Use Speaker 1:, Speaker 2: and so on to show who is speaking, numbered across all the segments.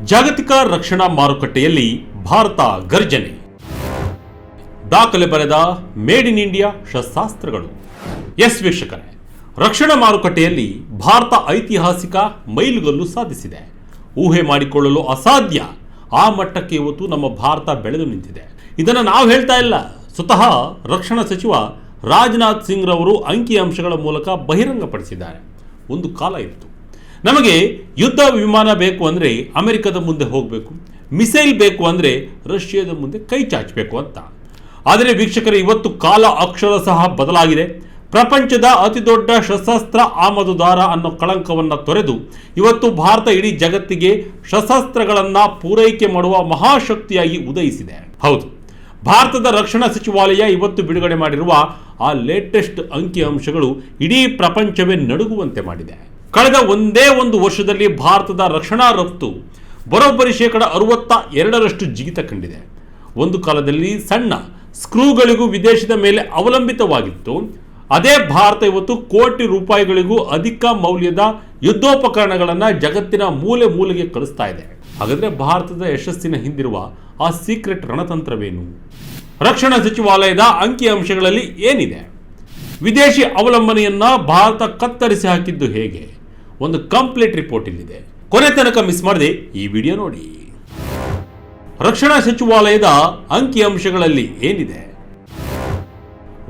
Speaker 1: ಜಾಗತಿಕ ರಕ್ಷಣಾ ಮಾರುಕಟ್ಟೆಯಲ್ಲಿ ಭಾರತ ಗರ್ಜನೆ. ದಾಖಲೆ ಬರೆದ ಮೇಡ್ ಇನ್ ಇಂಡಿಯಾ ಶಸ್ತ್ರಾಸ್ತ್ರಗಳು. ಎಸ್ ವೀಕ್ಷಕರೇ, ರಕ್ಷಣಾ ಮಾರುಕಟ್ಟೆಯಲ್ಲಿ ಭಾರತ ಐತಿಹಾಸಿಕ ಮೈಲುಗಲ್ಲು ಸಾಧಿಸಿದೆ. ಊಹೆ ಮಾಡಿಕೊಳ್ಳಲು ಅಸಾಧ್ಯ ಆ ಮಟ್ಟಕ್ಕೆ ಇವತ್ತು ನಮ್ಮ ಭಾರತ ಬೆಳೆದು ನಿಂತಿದೆ. ಇದನ್ನು ನಾವು ಹೇಳ್ತಾ ಇಲ್ಲ, ಸ್ವತಃ ರಕ್ಷಣಾ ಸಚಿವ ರಾಜನಾಥ್ ಸಿಂಗ್ ರವರು ಅಂಕಿಅಂಶಗಳ ಮೂಲಕ ಬಹಿರಂಗಪಡಿಸಿದ್ದಾರೆ. ಒಂದು ಕಾಲ ಇತ್ತು, ನಮಗೆ ಯುದ್ಧ ವಿಮಾನ ಬೇಕು ಅಂದರೆ ಅಮೆರಿಕದ ಮುಂದೆ ಹೋಗಬೇಕು, ಮಿಸೈಲ್ ಬೇಕು ಅಂದರೆ ರಷ್ಯಾದ ಮುಂದೆ ಕೈ ಚಾಚಬೇಕು ಅಂತ. ಆದರೆ ವೀಕ್ಷಕರೇ, ಇವತ್ತು ಕಾಲ ಅಕ್ಷರ ಸಹ ಬದಲಾಗಿದೆ. ಪ್ರಪಂಚದ ಅತಿ ದೊಡ್ಡ ಶಸ್ತ್ರಾಸ್ತ್ರ ಆಮದುದಾರ ಅನ್ನೋ ಕಳಂಕವನ್ನು ತೊರೆದು ಇವತ್ತು ಭಾರತ ಇಡೀ ಜಗತ್ತಿಗೆ ಶಸ್ತ್ರಾಸ್ತ್ರಗಳನ್ನು ಪೂರೈಕೆ ಮಾಡುವ ಮಹಾಶಕ್ತಿಯಾಗಿ ಉದಯಿಸಿದೆ. ಹೌದು, ಭಾರತದ ರಕ್ಷಣಾ ಸಚಿವಾಲಯ ಇವತ್ತು ಬಿಡುಗಡೆ ಮಾಡಿರುವ ಆ ಲೇಟೆಸ್ಟ್ ಅಂಕಿಅಂಶಗಳು ಇಡೀ ಪ್ರಪಂಚವೇ ನಡುಗುವಂತೆ ಮಾಡಿದೆ. ಕಳೆದ ಒಂದೇ ಒಂದು ವರ್ಷದಲ್ಲಿ ಭಾರತದ ರಕ್ಷಣಾ ರಫ್ತು ಬರೋಬ್ಬರಿ 62% ಜಿಗಿತ ಕಂಡಿದೆ. ಒಂದು ಕಾಲದಲ್ಲಿ ಸಣ್ಣ ಸ್ಕ್ರೂಗಳಿಗೂ ವಿದೇಶದ ಮೇಲೆ ಅವಲಂಬಿತವಾಗಿತ್ತು. ಅದೇ ಭಾರತ ಇವತ್ತು ಕೋಟಿ ರೂಪಾಯಿಗಳಿಗೂ ಅಧಿಕ ಮೌಲ್ಯದ ಯುದ್ಧೋಪಕರಣಗಳನ್ನು ಜಗತ್ತಿನ ಮೂಲೆ ಮೂಲೆಗೆ ಕಳಿಸ್ತಾ ಇದೆ. ಹಾಗಾದರೆ ಭಾರತದ ಯಶಸ್ಸಿನ ಹಿಂದಿರುವ ಆ ಸೀಕ್ರೆಟ್ ರಣತಂತ್ರವೇನು? ರಕ್ಷಣಾ ಸಚಿವಾಲಯದ ಅಂಕಿಅಂಶಗಳಲ್ಲಿ ಏನಿದೆ? ವಿದೇಶಿ ಅವಲಂಬನೆಯನ್ನ ಭಾರತ ಕತ್ತರಿಸಿ ಹಾಕಿದ್ದು ಹೇಗೆ? ಒಂದು ಕಂಪ್ಲೀಟ್ ರಿಪೋರ್ಟ್ ಇಲ್ಲಿದೆ, ಕೊನೆ ತನಕ ಮಿಸ್ ಮಾಡದೆ ಈ ವಿಡಿಯೋ ನೋಡಿ. ರಕ್ಷಣಾ ಸಚಿವಾಲಯದ ಅಂಕಿಅಂಶಗಳಲ್ಲಿ ಏನಿದೆ?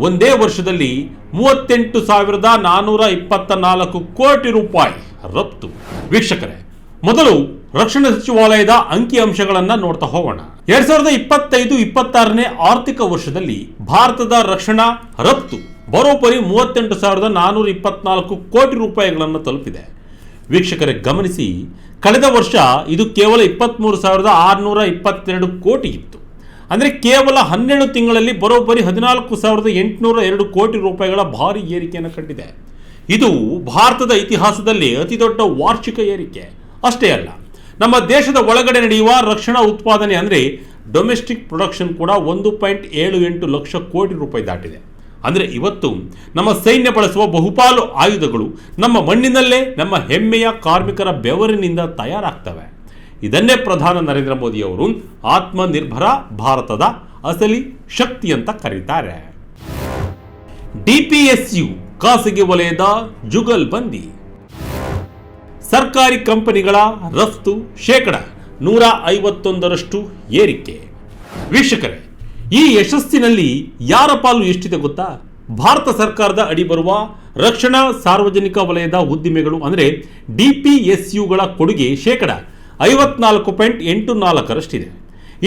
Speaker 1: ಒಂದೇ ವರ್ಷದಲ್ಲಿ 38,424 ಕೋಟಿ ರೂಪಾಯಿ ರಫ್ತು. ವೀಕ್ಷಕರೇ, ಮೊದಲು ರಕ್ಷಣಾ ಸಚಿವಾಲಯದ ಅಂಕಿಅಂಶಗಳನ್ನ ನೋಡ್ತಾ ಹೋಗೋಣ. 2025-26ನೇ ಆರ್ಥಿಕ ವರ್ಷದಲ್ಲಿ ಭಾರತದ ರಕ್ಷಣಾ ರಫ್ತು ಬರೋಬ್ಬರಿ 38,424 ಕೋಟಿ ರೂಪಾಯಿಗಳನ್ನು ತಲುಪಿದೆ. ವೀಕ್ಷಕರೇ ಗಮನಿಸಿ, ಕಳೆದ ವರ್ಷ ಇದು ಕೇವಲ 23,622 ಕೋಟಿ ಇತ್ತು. ಅಂದರೆ ಕೇವಲ 12 ತಿಂಗಳಲ್ಲಿ ಬರೋಬ್ಬರಿ 14,802 ಕೋಟಿ ರೂಪಾಯಿಗಳ ಭಾರಿ ಏರಿಕೆಯನ್ನು ಕಂಡಿದೆ. ಇದು ಭಾರತದ ಇತಿಹಾಸದಲ್ಲಿ ಅತಿ ದೊಡ್ಡ ವಾರ್ಷಿಕ ಏರಿಕೆ. ಅಷ್ಟೇ ಅಲ್ಲ, ನಮ್ಮ ದೇಶದ ಒಳಗಡೆ ನಡೆಯುವ ರಕ್ಷಣಾ ಉತ್ಪಾದನೆ ಅಂದರೆ ಡೊಮೆಸ್ಟಿಕ್ ಪ್ರೊಡಕ್ಷನ್ ಕೂಡ 1.78 ಲಕ್ಷ ಕೋಟಿ ರೂಪಾಯಿ ದಾಟಿದೆ. ಅಂದರೆ ಇವತ್ತು ನಮ್ಮ ಸೈನ್ಯ ಬಳಸುವ ಬಹುಪಾಲು ಆಯುಧಗಳು ನಮ್ಮ ಮಣ್ಣಿನಲ್ಲೇ ನಮ್ಮ ಹೆಮ್ಮೆಯ ಕಾರ್ಮಿಕರ ಬೆವರಿನಿಂದ ತಯಾರಾಗ್ತವೆ. ಇದನ್ನೇ ಪ್ರಧಾನಿ ನರೇಂದ್ರ ಮೋದಿ ಅವರು ಆತ್ಮನಿರ್ಭರ ಭಾರತದ ಅಸಲಿ ಶಕ್ತಿ ಅಂತ ಕರೀತಾರೆ. ಡಿಪಿಎಸ್ಯು ಖಾಸಗಿ ವಲಯದ ಜುಗಲ್ಬಂದಿ. ಸರ್ಕಾರಿ ಕಂಪನಿಗಳ ರಫ್ತು 151% ಏರಿಕೆ. ವೀಕ್ಷಕರೇ, ಈ ಯಶಸ್ಸಿನಲ್ಲಿ ಯಾರ ಪಾಲು ಎಷ್ಟಿದೆ ಗೊತ್ತಾ? ಭಾರತ ಸರ್ಕಾರದ ಅಡಿ ಬರುವ ರಕ್ಷಣಾ ಸಾರ್ವಜನಿಕ ವಲಯದ ಉದ್ದಿಮೆಗಳು ಅಂದರೆ ಡಿಪಿಎಸ್ಯುಗಳ ಕೊಡುಗೆ 54.84%.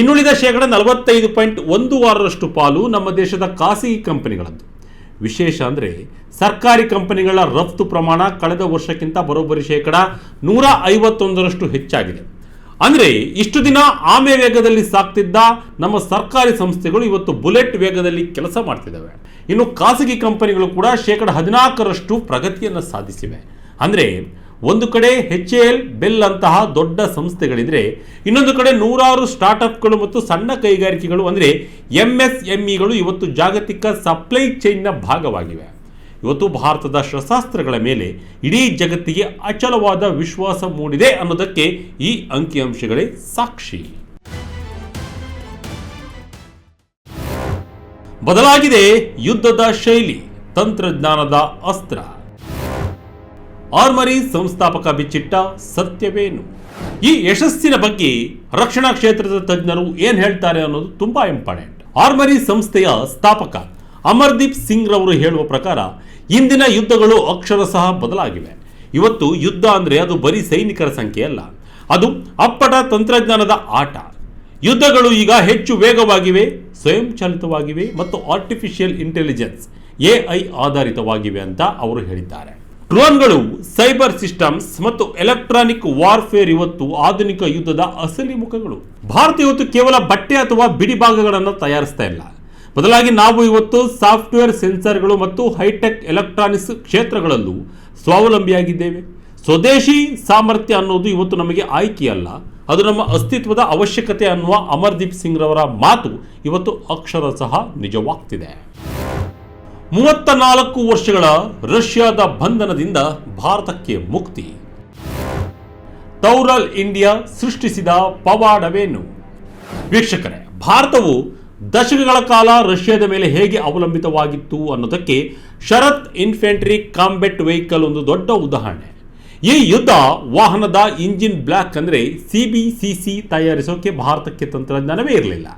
Speaker 1: ಇನ್ನುಳಿದ 45.16% ಪಾಲು ನಮ್ಮ ದೇಶದ ಖಾಸಗಿ ಕಂಪನಿಗಳದ್ದು. ವಿಶೇಷ ಅಂದರೆ ಸರ್ಕಾರಿ ಕಂಪನಿಗಳ ರಫ್ತು ಪ್ರಮಾಣ ಕಳೆದ ವರ್ಷಕ್ಕಿಂತ ಬರೋಬ್ಬರಿ 151% ಹೆಚ್ಚಾಗಿದೆ. ಅಂದರೆ ಇಷ್ಟು ದಿನ ಆಮೆ ವೇಗದಲ್ಲಿ ಸಾಗ್ತಿದ್ದ ನಮ್ಮ ಸರ್ಕಾರಿ ಸಂಸ್ಥೆಗಳು ಇವತ್ತು ಬುಲೆಟ್ ವೇಗದಲ್ಲಿ ಕೆಲಸ ಮಾಡ್ತಿದ್ದಾವೆ. ಇನ್ನು ಖಾಸಗಿ ಕಂಪನಿಗಳು ಕೂಡ 14% ಪ್ರಗತಿಯನ್ನು ಸಾಧಿಸಿವೆ. ಅಂದರೆ ಒಂದು ಕಡೆ HAL, ಬೆಲ್ ಅಂತಹ ದೊಡ್ಡ ಸಂಸ್ಥೆಗಳಿದ್ರೆ, ಇನ್ನೊಂದು ಕಡೆ ನೂರಾರು ಸ್ಟಾರ್ಟ್ಅಪ್ಗಳು ಮತ್ತು ಸಣ್ಣ ಕೈಗಾರಿಕೆಗಳು ಅಂದರೆ MSMEಗಳು ಇವತ್ತು ಜಾಗತಿಕ ಸಪ್ಲೈ ಚೈನ್ನ ಭಾಗವಾಗಿವೆ. ಇವತ್ತು ಭಾರತದ ಶಸ್ತ್ರಾಸ್ತ್ರಗಳ ಮೇಲೆ ಇಡೀ ಜಗತ್ತಿಗೆ ಅಚಲವಾದ ವಿಶ್ವಾಸ ಮೂಡಿದೆ ಅನ್ನೋದಕ್ಕೆ ಈ ಅಂಕಿಅಂಶಗಳೇ ಸಾಕ್ಷಿ. ಬದಲಾಗಿದೆ ಯುದ್ಧದ ಶೈಲಿ, ತಂತ್ರಜ್ಞಾನದ ಅಸ್ತ್ರ. ಆರ್ಮರಿ ಸಂಸ್ಥಾಪಕ ಬಿಚ್ಚಿಟ್ಟ ಸತ್ಯವೇನು? ಈ ಯಶಸ್ಸಿನ ಬಗ್ಗೆ ರಕ್ಷಣಾ ಕ್ಷೇತ್ರದ ತಜ್ಞರು ಏನ್ ಹೇಳ್ತಾರೆ ಅನ್ನೋದು ತುಂಬಾ ಇಂಪಾರ್ಟೆಂಟ್. ಆರ್ಮರಿ ಸಂಸ್ಥೆಯ ಸ್ಥಾಪಕ ಅಮರ್ದೀಪ್ ಸಿಂಗ್ ರವರು ಹೇಳುವ ಪ್ರಕಾರ ಇಂದಿನ ಯುದ್ಧಗಳು ಅಕ್ಷರಶಃ ಬದಲಾಗಿವೆ. ಇವತ್ತು ಯುದ್ಧ ಅಂದರೆ ಅದು ಬರೀ ಸೈನಿಕರ ಸಂಖ್ಯೆ ಅಲ್ಲ, ಅದು ಅಪ್ಪಟ ತಂತ್ರಜ್ಞಾನದ ಆಟ. ಯುದ್ಧಗಳು ಈಗ ಹೆಚ್ಚು ವೇಗವಾಗಿವೆ, ಸ್ವಯಂಚಾಲಿತವಾಗಿವೆ ಮತ್ತು ಆರ್ಟಿಫಿಷಿಯಲ್ ಇಂಟೆಲಿಜೆನ್ಸ್ AI ಆಧಾರಿತವಾಗಿವೆ ಅಂತ ಅವರು ಹೇಳಿದ್ದಾರೆ. ಡ್ರೋನ್ಗಳು, ಸೈಬರ್ ಸಿಸ್ಟಮ್ಸ್ ಮತ್ತು ಎಲೆಕ್ಟ್ರಾನಿಕ್ ವಾರ್ಫೇರ್ ಇವತ್ತು ಆಧುನಿಕ ಯುದ್ಧದ ಅಸಲಿ ಮುಖಗಳು. ಭಾರತ ಇವತ್ತು ಕೇವಲ ಬಟ್ಟೆ ಅಥವಾ ಬಿಡಿ ಭಾಗಗಳನ್ನು ತಯಾರಿಸ್ತಾ ಇಲ್ಲ, ಬದಲಾಗಿ ನಾವು ಇವತ್ತು ಸಾಫ್ಟ್ವೇರ್, ಸೆನ್ಸರ್ಗಳು ಮತ್ತು ಹೈಟೆಕ್ ಎಲೆಕ್ಟ್ರಾನಿಕ್ಸ್ ಕ್ಷೇತ್ರಗಳಲ್ಲೂ ಸ್ವಾವಲಂಬಿಯಾಗಿದ್ದೇವೆ. ಸ್ವದೇಶಿ ಸಾಮರ್ಥ್ಯ ಅನ್ನೋದು ಇವತ್ತು ನಮಗೆ ಆಯ್ಕೆಯಲ್ಲ, ಅದು ನಮ್ಮ ಅಸ್ತಿತ್ವದ ಅವಶ್ಯಕತೆ ಅನ್ನುವ ಅಮರ್ದೀಪ್ ಸಿಂಗ್ ರವರ ಮಾತು ಇವತ್ತು ಅಕ್ಷರಶಃ ನಿಜವಾಗ್ತಿದೆ. 34 ವರ್ಷಗಳ ರಷ್ಯಾದ ಬಂಧನದಿಂದ ಭಾರತಕ್ಕೆ ಮುಕ್ತಿ. ತೌರಲ್ ಇಂಡಿಯಾ ಸೃಷ್ಟಿಸಿದ ಪವಾಡವೇನು? ವೀಕ್ಷಕರೇ, ಭಾರತವು ದಶಕಗಳ ಕಾಲ ರಷ್ಯಾದ ಮೇಲೆ ಹೇಗೆ ಅವಲಂಬಿತವಾಗಿತ್ತು ಅನ್ನೋದಕ್ಕೆ ಶರತ್ ಇನ್ಫೆಂಟ್ರಿ ಕಾಂಬೆಟ್ ವೆಹಿಕಲ್ ಒಂದು ದೊಡ್ಡ ಉದಾಹರಣೆ. ಈ ಯುದ್ಧ ವಾಹನದ ಇಂಜಿನ್ ಬ್ಲಾಕ್ ಅಂದರೆ CBCC ತಯಾರಿಸೋಕೆ ಭಾರತಕ್ಕೆ ತಂತ್ರಜ್ಞಾನವೇ ಇರಲಿಲ್ಲ.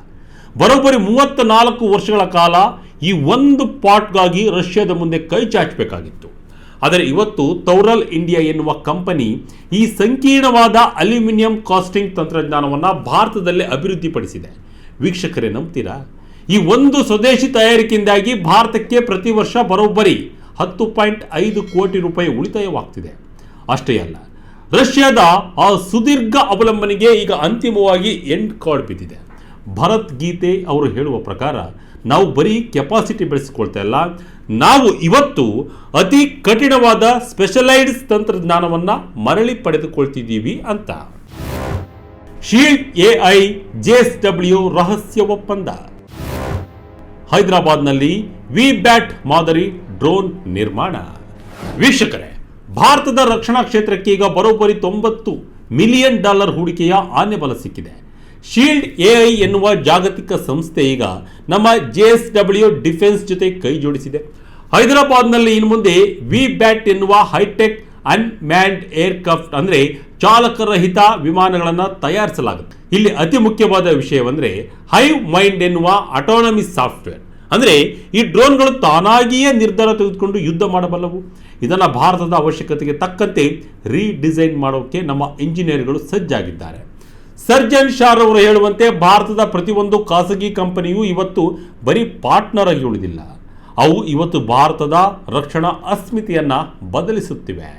Speaker 1: ಬರೋಬ್ಬರಿ 34 ವರ್ಷಗಳ ಕಾಲ ಈ ಒಂದು ಪಾರ್ಟ್ಗಾಗಿ ರಷ್ಯಾದ ಮುಂದೆ ಕೈ ಚಾಚಬೇಕಾಗಿತ್ತು. ಆದರೆ ಇವತ್ತು ತೌರಲ್ ಇಂಡಿಯಾ ಎನ್ನುವ ಕಂಪನಿ ಈ ಸಂಕೀರ್ಣವಾದ ಅಲ್ಯೂಮಿನಿಯಂ ಕಾಸ್ಟಿಂಗ್ ತಂತ್ರಜ್ಞಾನವನ್ನು ಭಾರತದಲ್ಲೇ ಅಭಿವೃದ್ಧಿಪಡಿಸಿದೆ. ವೀಕ್ಷಕರೇ, ನಂಬ್ತೀರಾ? ಈ ಒಂದು ಸ್ವದೇಶಿ ತಯಾರಿಕೆಯಿಂದಾಗಿ ಭಾರತಕ್ಕೆ ಪ್ರತಿ ವರ್ಷ ಬರೋಬ್ಬರಿ 10.5 ಕೋಟಿ ರೂಪಾಯಿ ಉಳಿತಾಯವಾಗ್ತಿದೆ. ಅಷ್ಟೇ ಅಲ್ಲ, ರಷ್ಯಾದ ಆ ಸುದೀರ್ಘ ಅವಲಂಬನೆಗೆ ಈಗ ಅಂತಿಮವಾಗಿ ಎಂಡ್ ಕಾರ್ಡ್ ಬಿದ್ದಿದೆ. ಭರತ್ ಗೀತೆ ಅವರು ಹೇಳುವ ಪ್ರಕಾರ ನಾವು ಬರೀ ಕೆಪಾಸಿಟಿ ಬೆಳೆಸಿಕೊಳ್ತಾ ಇಲ್ಲ, ನಾವು ಇವತ್ತು ಅತಿ ಕಠಿಣವಾದ ಸ್ಪೆಷಲೈಸ್ಡ್ ತಂತ್ರಜ್ಞಾನವನ್ನು ಮರಳಿ ಪಡೆದುಕೊಳ್ತಿದ್ದೀವಿ ಅಂತ. ಶೀಲ್ಡ್ AI JSW ರಹಸ್ಯ ಒಪ್ಪಂದ. ಹೈದರಾಬಾದ್ನಲ್ಲಿ VBAT ಮಾದರಿ ಡ್ರೋನ್ ನಿರ್ಮಾಣ. ವೀಕ್ಷಕರೇ, ಭಾರತದ ರಕ್ಷಣಾ ಕ್ಷೇತ್ರಕ್ಕೆ ಈಗ ಬರೋಬ್ಬರಿ $90 ಮಿಲಿಯನ್ ಹೂಡಿಕೆಯ ಆನೆಬಲ ಸಿಕ್ಕಿದೆ. ಶೀಲ್ಡ್ AI ಎನ್ನುವ ಜಾಗತಿಕ ಸಂಸ್ಥೆ ಈಗ ನಮ್ಮ JSW ಡಿಫೆನ್ಸ್ ಜೊತೆ ಕೈ ಜೋಡಿಸಿದೆ. ಹೈದರಾಬಾದ್ನಲ್ಲಿ ಇನ್ನು ಮುಂದೆ VBAT ಎನ್ನುವ ಹೈಟೆಕ್ ಅನ್ಮ್ಯಾನ್ಡ್ ಏರ್ಕ್ರಾಫ್ಟ್ ಅಂದರೆ ಚಾಲಕರಹಿತ ವಿಮಾನಗಳನ್ನು ತಯಾರಿಸಲಾಗುತ್ತೆ. ಇಲ್ಲಿ ಅತಿ ಮುಖ್ಯವಾದ ವಿಷಯವೆಂದರೆ ಹೈವ್ ಮೈಂಡ್ ಎನ್ನುವ ಆಟೋನಮಿ ಸಾಫ್ಟ್ವೇರ್. ಅಂದರೆ ಈ ಡ್ರೋನ್ಗಳು ತಾನಾಗಿಯೇ ನಿರ್ಧಾರ ತೆಗೆದುಕೊಂಡು ಯುದ್ಧ ಮಾಡಬಲ್ಲವು. ಇದನ್ನು ಭಾರತದ ಅವಶ್ಯಕತೆಗೆ ತಕ್ಕಂತೆ ರೀಡಿಸೈನ್ ಮಾಡೋಕ್ಕೆ ನಮ್ಮ ಇಂಜಿನಿಯರ್ಗಳು ಸಜ್ಜಾಗಿದ್ದಾರೆ. ಸರ್ಜನ್ ಶಾರ್ ಅವರು ಹೇಳುವಂತೆ ಭಾರತದ ಪ್ರತಿಯೊಂದು ಖಾಸಗಿ ಕಂಪನಿಯೂ ಇವತ್ತು ಬರೀ ಪಾರ್ಟ್ನರ್ ಆಗಿ ಉಳಿದಿಲ್ಲ, ಅವು ಇವತ್ತು ಭಾರತದ ರಕ್ಷಣಾ ಅಸ್ಮಿತೆಯನ್ನ ಬದಲಿಸುತ್ತಿವೆ.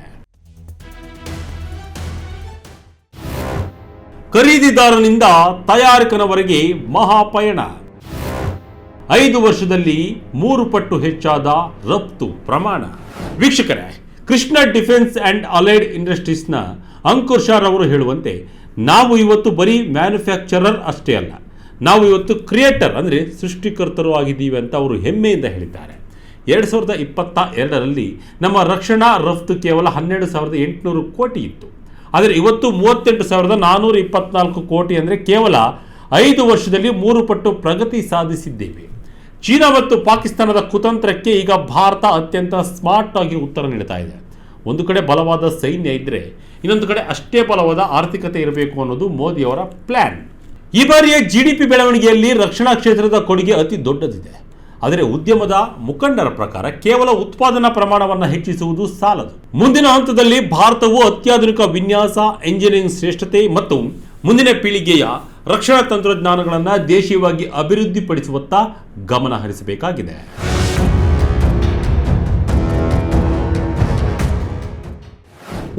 Speaker 1: ಖರೀದಿದಾರನಿಂದ ತಯಾರಕನವರೆಗೆ ಮಹಾಪಯಣ. 5 ವರ್ಷದಲ್ಲಿ 3 ಪಟ್ಟು ಹೆಚ್ಚಾದ ರಫ್ತು ಪ್ರಮಾಣ. ವೀಕ್ಷಕರೇ, ಕೃಷ್ಣ ಡಿಫೆನ್ಸ್ ಅಂಡ್ ಅಲೈಡ್ ಇಂಡಸ್ಟ್ರೀಸ್ನ ಅಂಕುರ್ ಶಾರ್ ಅವರು ಹೇಳುವಂತೆ ನಾವು ಇವತ್ತು ಬರೀ ಮ್ಯಾನುಫ್ಯಾಕ್ಚರರ್ ಅಷ್ಟೇ ಅಲ್ಲ, ನಾವು ಇವತ್ತು ಕ್ರಿಯೇಟರ್ ಅಂದರೆ ಸೃಷ್ಟಿಕರ್ತರು ಆಗಿದ್ದೀವಿ ಅಂತ ಅವರು ಹೆಮ್ಮೆಯಿಂದ ಹೇಳಿದ್ದಾರೆ. 2022ರಲ್ಲಿ ನಮ್ಮ ರಕ್ಷಣಾ ರಫ್ತು ಕೇವಲ 12,800 ಕೋಟಿ ಇತ್ತು. ಆದರೆ ಇವತ್ತು 38,424 ಕೋಟಿ ಅಂದರೆ ಕೇವಲ 5 ವರ್ಷದಲ್ಲಿ 3 ಪಟ್ಟು ಪ್ರಗತಿ ಸಾಧಿಸಿದ್ದೇವೆ. ಚೀನಾ ಮತ್ತು ಪಾಕಿಸ್ತಾನದ ಕುತಂತ್ರಕ್ಕೆ ಈಗ ಭಾರತ ಅತ್ಯಂತ ಸ್ಮಾರ್ಟ್ ಆಗಿ ಉತ್ತರ ನೀಡ್ತಾ ಇದೆ. ಒಂದು ಕಡೆ ಬಲವಾದ ಸೈನ್ಯ ಇದ್ದರೆ ಇನ್ನೊಂದು ಕಡೆ ಅಷ್ಟೇ ಬಲವಾದ ಆರ್ಥಿಕತೆ ಇರಬೇಕು ಅನ್ನೋದು ಮೋದಿಯವರ ಪ್ಲಾನ್. ಈ ಬಾರಿಯ GDP ಬೆಳವಣಿಗೆಯಲ್ಲಿ ರಕ್ಷಣಾ ಕ್ಷೇತ್ರದ ಕೊಡುಗೆ ಅತಿ ದೊಡ್ಡದಿದೆ. ಆದರೆ ಉದ್ಯಮದ ಮುಖಂಡರ ಪ್ರಕಾರ ಕೇವಲ ಉತ್ಪಾದನಾ ಪ್ರಮಾಣವನ್ನು ಹೆಚ್ಚಿಸುವುದು ಸಾಲದು. ಮುಂದಿನ ಹಂತದಲ್ಲಿ ಭಾರತವು ಅತ್ಯಾಧುನಿಕ ವಿನ್ಯಾಸ, ಎಂಜಿನಿಯರಿಂಗ್ ಶ್ರೇಷ್ಠತೆ ಮತ್ತು ಮುಂದಿನ ಪೀಳಿಗೆಯ ರಕ್ಷಣಾ ತಂತ್ರಜ್ಞಾನಗಳನ್ನು ದೇಶೀಯವಾಗಿ ಅಭಿವೃದ್ಧಿಪಡಿಸುವತ್ತ ಗಮನ ಹರಿಸಬೇಕಾಗಿದೆ.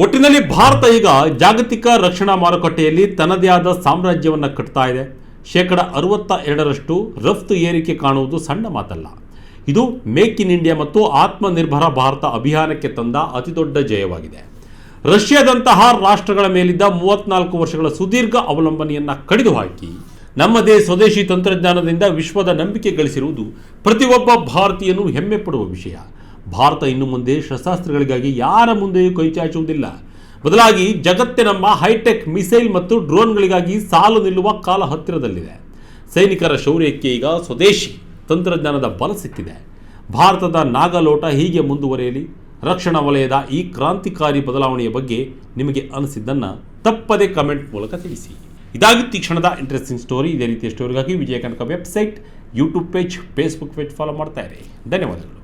Speaker 1: ಒಟ್ಟಿನಲ್ಲಿ ಭಾರತ ಈಗ ಜಾಗತಿಕ ರಕ್ಷಣಾ ಮಾರುಕಟ್ಟೆಯಲ್ಲಿ ತನ್ನದೇ ಆದ ಸಾಮ್ರಾಜ್ಯವನ್ನು ಕಟ್ತಾ ಇದೆ. 62% ರಫ್ತು ಏರಿಕೆ ಕಾಣುವುದು ಸಣ್ಣ ಮಾತಲ್ಲ. ಇದು ಮೇಕ್ ಇನ್ ಇಂಡಿಯಾ ಮತ್ತು ಆತ್ಮನಿರ್ಭರ ಭಾರತ ಅಭಿಯಾನಕ್ಕೆ ತಂದ ಅತಿದೊಡ್ಡ ಜಯವಾಗಿದೆ. ರಷ್ಯಾದಂತಹ ರಾಷ್ಟ್ರಗಳ ಮೇಲಿದ್ದ 34 ವರ್ಷಗಳ ಸುದೀರ್ಘ ಅವಲಂಬನೆಯನ್ನು ಕಡಿದು ಹಾಕಿ ನಮ್ಮದೇ ಸ್ವದೇಶಿ ತಂತ್ರಜ್ಞಾನದಿಂದ ವಿಶ್ವದ ನಂಬಿಕೆ ಗಳಿಸಿರುವುದು ಪ್ರತಿಯೊಬ್ಬ ಭಾರತೀಯನೂ ಹೆಮ್ಮೆ ಪಡುವ ವಿಷಯ. ಭಾರತ ಇನ್ನು ಮುಂದೆ ಶಸ್ತ್ರಾಸ್ತ್ರಗಳಿಗಾಗಿ ಯಾರ ಮುಂದೆಯೂ ಕೈಚಾಚುವುದಿಲ್ಲ. ಬದಲಾಗಿ ಜಗತ್ತೇ ನಮ್ಮ ಹೈಟೆಕ್ ಮಿಸೈಲ್ ಮತ್ತು ಡ್ರೋನ್ಗಳಿಗಾಗಿ ಸಾಲು ನಿಲ್ಲುವ ಕಾಲ ಹತ್ತಿರದಲ್ಲಿದೆ. ಸೈನಿಕರ ಶೌರ್ಯಕ್ಕೆ ಈಗ ಸ್ವದೇಶಿ ತಂತ್ರಜ್ಞಾನದ ಬಲ ಸಿಕ್ಕಿದೆ. ಭಾರತದ ನಾಗಲೋಟ ಹೀಗೆ ಮುಂದುವರಿಯಲಿ. ರಕ್ಷಣಾ ವಲಯದ ಈ ಕ್ರಾಂತಿಕಾರಿ ಬದಲಾವಣೆಯ ಬಗ್ಗೆ ನಿಮಗೆ ಅನಿಸಿದ್ದನ್ನು ತಪ್ಪದೇ ಕಮೆಂಟ್ ಮೂಲಕ ತಿಳಿಸಿ. ಇದಾಗಿತ್ತು ಈ ಕ್ಷಣದ ಇಂಟ್ರೆಸ್ಟಿಂಗ್ ಸ್ಟೋರಿ. ಇದೇ ರೀತಿಯ ಸ್ಟೋರಿಗಾಗಿ Vijaya Kanaka website, YouTube page, Facebook page follow ಮಾಡ್ತಾ ಇರಿ. ಧನ್ಯವಾದಗಳು.